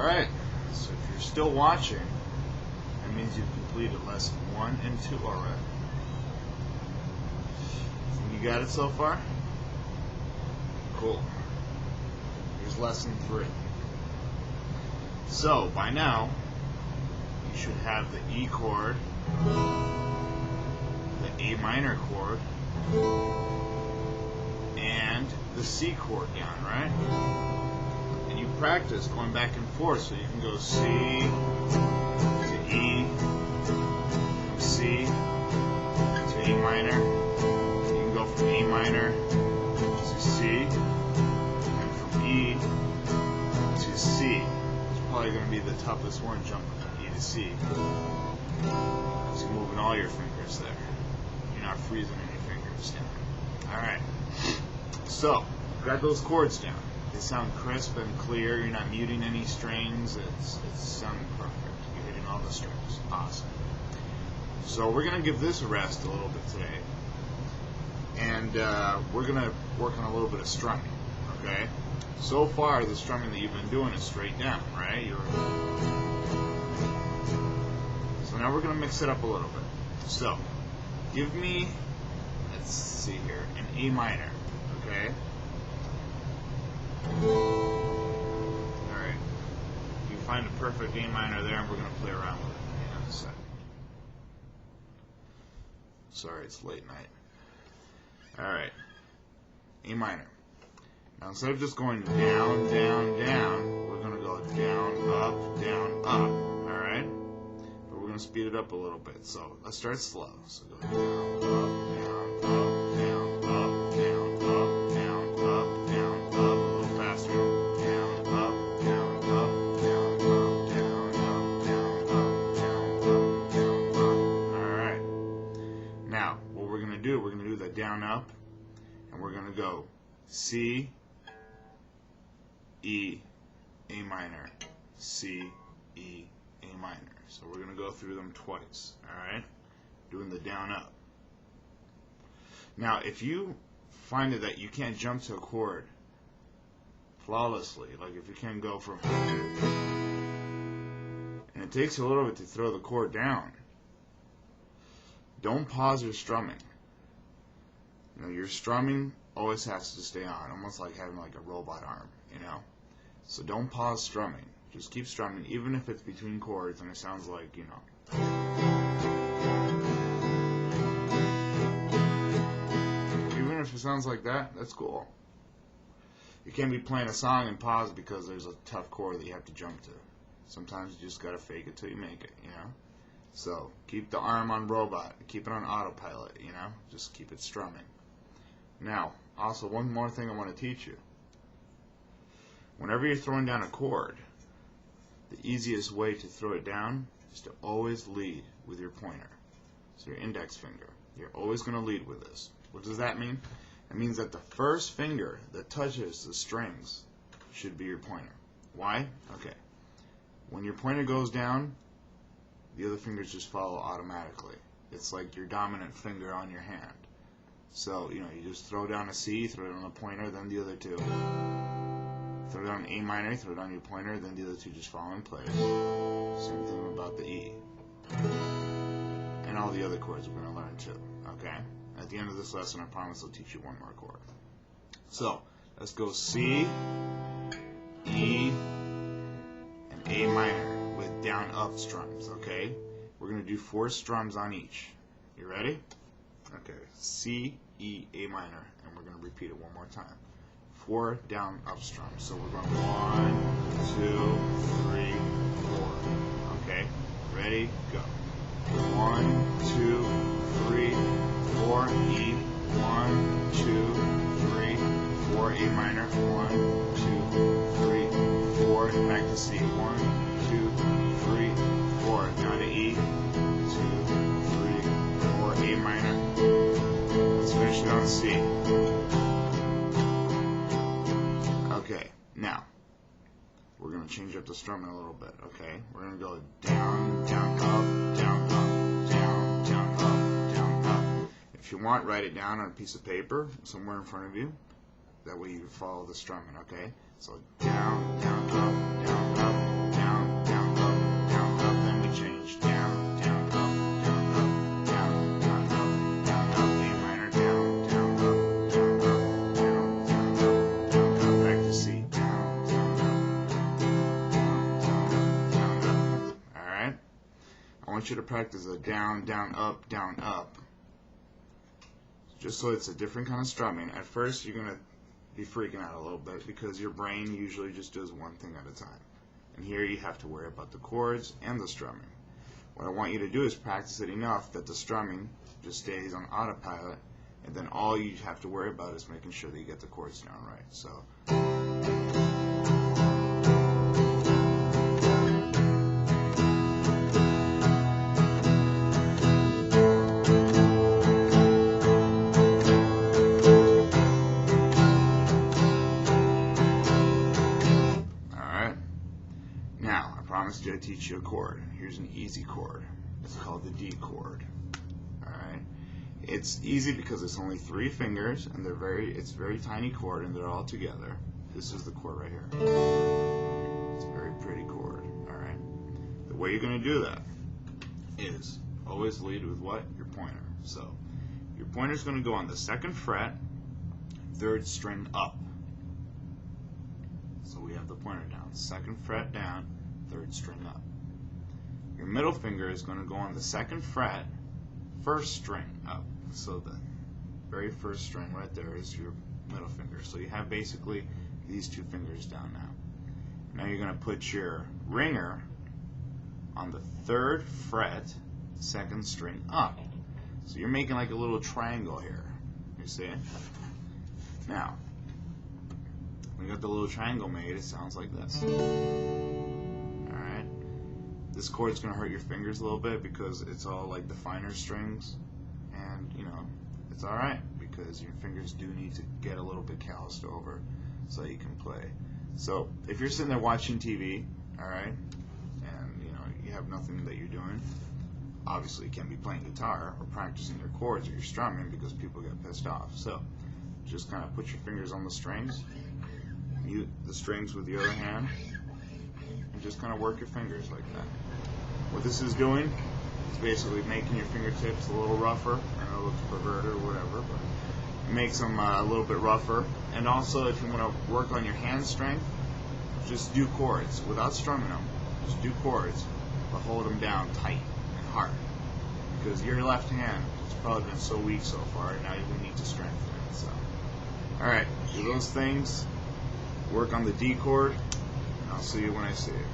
Alright, so if you're still watching, that means you've completed lesson 1 and 2 already. Think you got it so far? Cool. Here's lesson 3. So, by now, you should have the E chord, the A minor chord, and the C chord down, right? And you practice going back and forth, so you can go C to E, from C to A minor. You can go from A minor to C, and from E to C. It's probably going to be the toughest one, jumping from E to C, because you're moving all your fingers there. You're not freezing any fingers down. Alright, so grab those chords down. They sound crisp and clear. You're not muting any strings. It's sounding perfect. You're hitting all the strings. Awesome. So we're going to give this a rest a little bit today. And we're going to work on a little bit of strumming. Okay? So far, the strumming that you've been doing is straight down, right? So now we're going to mix it up a little bit. So, give me, let's see here, an A minor. Okay? Alright. You find a perfect A minor there, and we're going to play around with it in a second. Sorry, it's late night. Alright. A minor. Now, instead of just going down, down, down, we're going to go down, up, up. Alright? But we're going to speed it up a little bit. So, let's start slow. So, go down, up, down, up, down, up, down, up, down, up, down, up. A little faster. Down, up, down, up, down, up, down, up, down, up, down, up, down, up. Alright. Now, what we're going to do, the down, up, and we're going to go C, E, A minor, C, E, A minor. So we're going to go through them twice, alright? Doing the down, up. Now, if you find that you can't jump to a chord flawlessly, like if you can't go from, and it takes you a little bit to throw the chord down, don't pause your strumming. You know, your strumming always has to stay on, almost like having like a robot arm, you know? So don't pause strumming. Just keep strumming, even if it's between chords and it sounds like, you know. Even if it sounds like that, that's cool. You can't be playing a song and pause because there's a tough chord that you have to jump to. Sometimes you just gotta fake it till you make it, you know? So keep the arm on robot, keep it on autopilot, you know? Just keep it strumming. Now, also one more thing I want to teach you. Whenever you're throwing down a chord, the easiest way to throw it down is to always lead with your pointer. So your index finger. You're always going to lead with this. What does that mean? It means that the first finger that touches the strings should be your pointer. Why? Okay. When your pointer goes down, the other fingers just follow automatically. It's like your dominant finger on your hand. So, you know, you just throw down a C, throw down a pointer, then the other two. Throw down A minor, throw down your pointer, then the other two just fall in place. Same thing about the E. And all the other chords we're going to learn too. Okay? At the end of this lesson, I promise I'll teach you one more chord. So, let's go C, E, and A minor with down, up strums. Okay? We're going to do 4 strums on each. You ready? Okay, C, E, A minor, and we're going to repeat it one more time. 4 down, up strums. So we're going 1, 2, 3, 4. Okay, ready, go. 1, 2, 3, 4, E, 1, 2, 3, 4, A minor, 1, 2, 3, 4, back to C. 1, 2, 3, 4, down to E, 2, 3, 4, A minor. Let's finish it on C. Okay, now we're going to change up the strumming a little bit, okay? We're going to go down, down, up, down, up, down, down, up, down, up. If you want, write it down on a piece of paper somewhere in front of you. That way you follow the strumming, okay? So down, down, up, down, up, want you to practice a down, down, up, just so it's a different kind of strumming. At first, you're going to be freaking out a little bit because your brain usually just does one thing at a time. And here you have to worry about the chords and the strumming. What I want you to do is practice it enough that the strumming just stays on autopilot, and then all you have to worry about is making sure that you get the chords down right. So. Now, I promised you I'd teach you a chord. Here's an easy chord. It's called the D chord. Alright? It's easy because it's only 3 fingers, and it's a very tiny chord, and they're all together. This is the chord right here. It's a very pretty chord. Alright? The way you're going to do that is always lead with what? Your pointer. So, your pointer is going to go on the 2nd fret, 3rd string up. So we have the pointer down. 2nd fret down, 3rd string up. Your middle finger is going to go on the 2nd fret, 1st string up. So the very first string right there is your middle finger. So you have basically these 2 fingers down now. Now you're going to put your ringer on the 3rd fret, 2nd string up. So you're making like a little triangle here. You see it? Now, when you got the little triangle made, it sounds like this. Alright? This chord's going to hurt your fingers a little bit because it's all like the finer strings. And, you know, it's alright because your fingers do need to get a little bit calloused over so you can play. So, if you're sitting there watching TV, alright, and, you know, you have nothing that you're doing, obviously you can't be playing guitar or practicing your chords or your strumming because people get pissed off. So, just kind of put your fingers on the strings. Mute the strings with the other hand and just kind of work your fingers like that. What this is doing is basically making your fingertips a little rougher. I know it looks perverted or whatever, but it makes them a little bit rougher. And also, if you want to work on your hand strength, just do chords without strumming them. Just do chords, but hold them down tight and hard, because your left hand has probably been so weak so far. Now you need to strengthen it. So, all right, do those things. Work on the D chord, and I'll see you when I see you.